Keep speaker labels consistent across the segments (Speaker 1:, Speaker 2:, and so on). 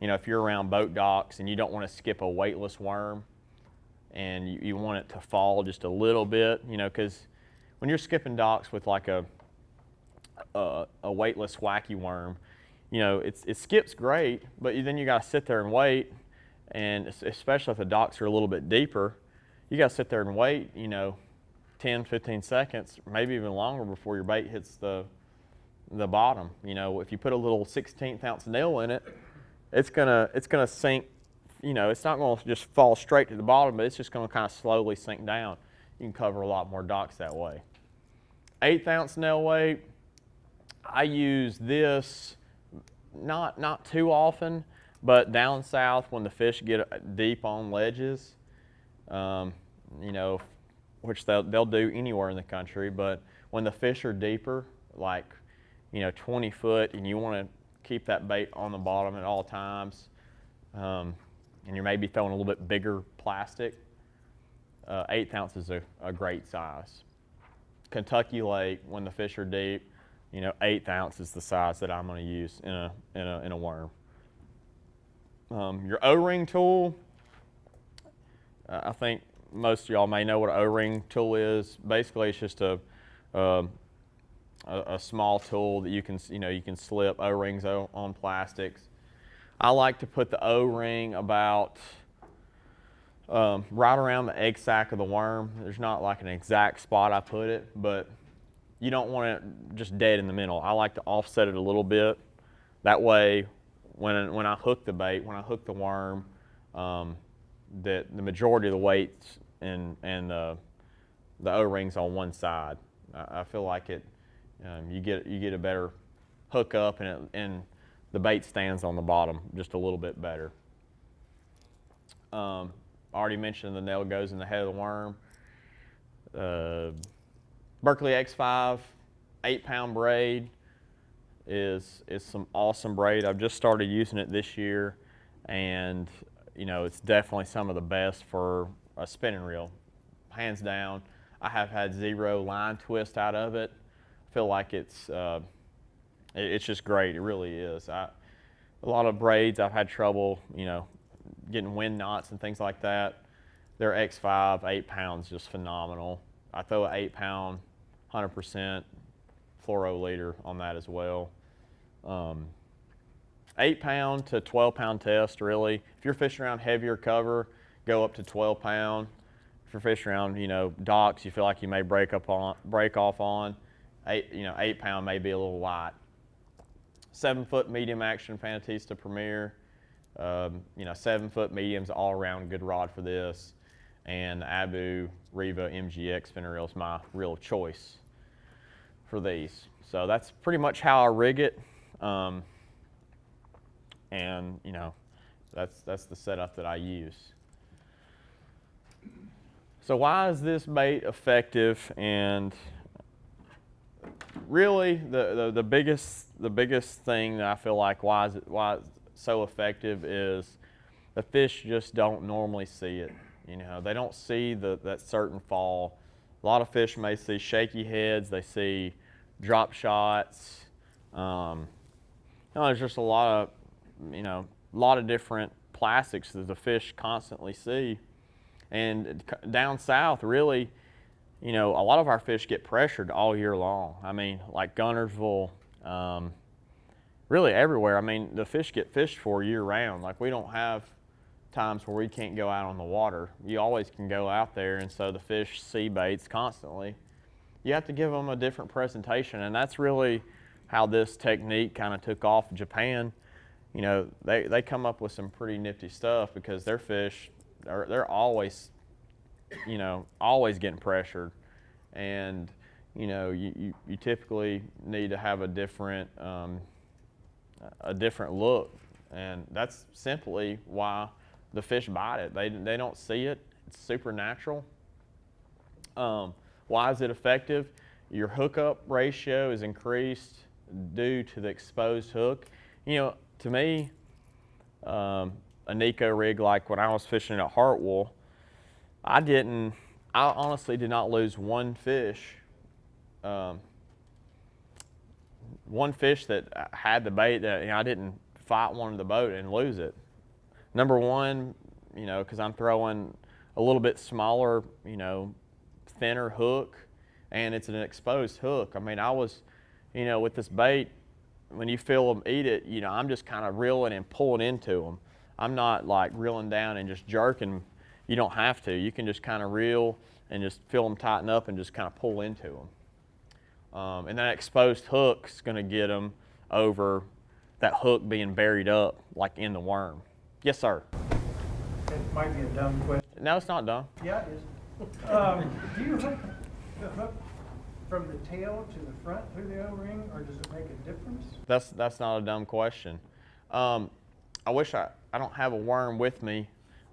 Speaker 1: you know, if you're around boat docks and you don't want to skip a weightless worm and you want it to fall just a little bit, you know, because when you're skipping docks with like a weightless wacky worm, you know, it skips great, but then you got to sit there and wait, and especially if the docks are a little bit deeper, you got to sit there and wait, you know, 10, 15 seconds, maybe even longer before your bait hits the bottom. You know, if you put a little 1/16 ounce nail in it, it's gonna sink. You know, it's not going to just fall straight to the bottom, but it's just going to kind of slowly sink down. You can cover a lot more docks that way. 1/8 ounce nail weight, I use this not too often, but down south when the fish get deep on ledges, you know, which they'll do anywhere in the country, but when the fish are deeper, like, you know, 20 foot, and you want to keep that bait on the bottom at all times, and you're maybe throwing a little bit bigger plastic, 1/8 ounce is a great size. Kentucky Lake, when the fish are deep, you know, 1/8 ounce is the size that I'm going to use in a worm. Your O-ring tool, I think most of y'all may know what an O-ring tool is. Basically, it's just a small tool that you can slip O-rings on plastics. I like to put the O-ring about right around the egg sac of the worm. There's not like an exact spot I put it, but you don't want it just dead in the middle. I like to offset it a little bit. That way, when I hook the bait, when I hook the worm, that the majority of the weight and the O-rings on one side. I feel like it. You get a better hookup, and the bait stands on the bottom just a little bit better. I already mentioned the nail goes in the head of the worm. Berkeley X5 8-pound braid is some awesome braid. I've just started using it this year, and you know, it's definitely some of the best for a spinning reel, hands down. I have had 0 line twist out of it. I feel like it's just great. It really is. A lot of braids I've had trouble, you know, getting wind knots and things like that. Their X5 8 pounds just phenomenal. I throw an 8-pound 100% fluoro leader on that as well. 8-pound to 12-pound test, really. If you're fishing around heavier cover, go up to 12-pound. If you're fishing around, you know, docks, you feel like you may break off on, 8-pound may be a little light. 7-foot medium action Fanatista Premier. You know, 7-foot medium's all around good rod for this, and the Abu Riva MGX spinner reel is my real choice for these. So that's pretty much how I rig it, and you know, that's the setup that I use. So why is this bait effective? And really, the biggest thing that I feel like why it's so effective is the fish just don't normally see it. You know, they don't see that certain fall. A lot of fish may see shaky heads. They see drop shots. There's just a lot of different plastics that the fish constantly see. And down south, really, you know, a lot of our fish get pressured all year long. I mean, like Gunnersville, really everywhere. I mean, the fish get fished for year round. Like, we don't have times where we can't go out on the water. You always can go out there, and so the fish see baits constantly. You have to give them a different presentation, and that's really how this technique kind of took off in Japan. You know, they come up with some pretty nifty stuff because their fish, they're always, you know, always getting pressured, and you know, you typically need to have a different look, and that's simply why the fish bite it. They don't see it. It's supernatural. Why is it effective? Your hookup ratio is increased due to the exposed hook. You know, to me, a Neko rig, like when I was fishing at Hartwell, I honestly did not lose one fish. One fish that had the bait that, you know, I didn't fight one in the boat and lose it. Number one, you know, because I'm throwing a little bit smaller, you know, thinner hook, and it's an exposed hook. I mean, I was, you know, with this bait, when you feel them eat it, you know, I'm just kind of reeling and pulling into them. I'm not like reeling down and just jerking. You don't have to. You can just kind of reel and just feel them tighten up and just kind of pull into them. And that exposed hook's going to get them over that hook being buried up like in the worm. Yes, sir.
Speaker 2: It might be a dumb question.
Speaker 1: No, it's not dumb.
Speaker 2: Yeah, it is. Do you hook the hook from the tail to the front through the O-ring, or does it make a difference?
Speaker 1: That's not a dumb question. I wish I don't have a worm with me,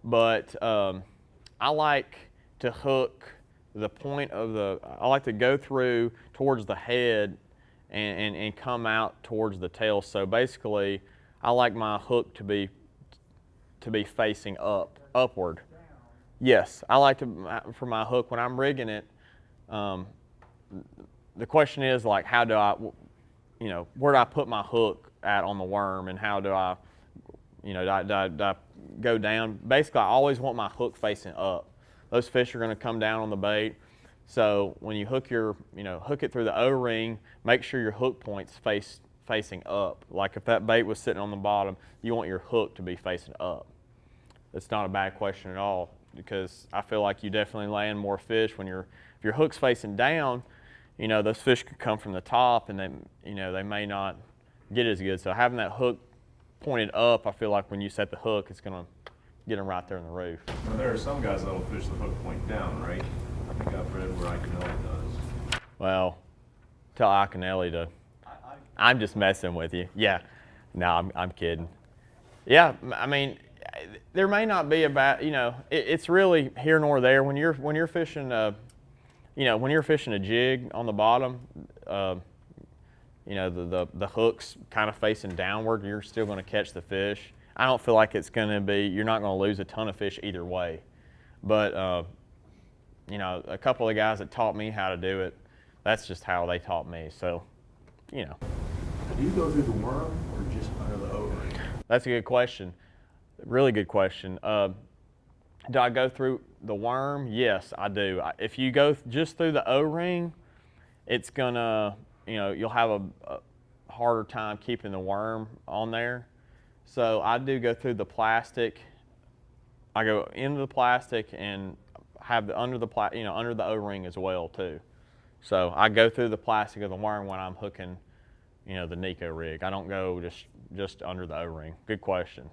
Speaker 1: but I like to hook the point of the, I like to go through towards the head and come out towards the tail. So basically, I like my hook to be facing upward. Yes, I like to, for my hook, when I'm rigging it, the question is like, how do I, you know, where do I put my hook at on the worm, and how do I, you know, do I go down? Basically, I always want my hook facing up. Those fish are going to come down on the bait. So when you hook your, you know, hook it through the O-ring, make sure your hook point's facing up. Like if that bait was sitting on the bottom, you want your hook to be facing up. It's not a bad question at all, because I feel like you definitely land more fish when if your hook's facing down. You know, those fish could come from the top, and they, you know, they may not get as good. So having that hook pointed up, I feel like when you set the hook, it's going to get them right there in the roof.
Speaker 3: Now, there are some guys that will fish the hook point down, right? I think I've read where Iconelli does.
Speaker 1: Well, tell Iconelli to. I'm just messing with you. Yeah, no, I'm kidding. Yeah, I mean, there may not be a bad, you know, it's really here nor there. When you're fishing, you know, when you're fishing a jig on the bottom, you know, the hook's kind of facing downward, you're still going to catch the fish. I don't feel like it's going to be, you're not going to lose a ton of fish either way. But, you know, a couple of guys that taught me how to do it, that's just how they taught me. So, you know.
Speaker 3: Do you go through the worm or just under the O-ring?
Speaker 1: That's a good question. Really good question. Do I go through the worm? Yes, I do. If you go just through the O-ring, it's gonna, you know, you'll have a harder time keeping the worm on there. So I do go through the plastic. I go into the plastic and have the under the O-ring as well too. So I go through the plastic of the worm when I'm hooking, you know, the Neko rig. I don't go just under the O-ring. Good question.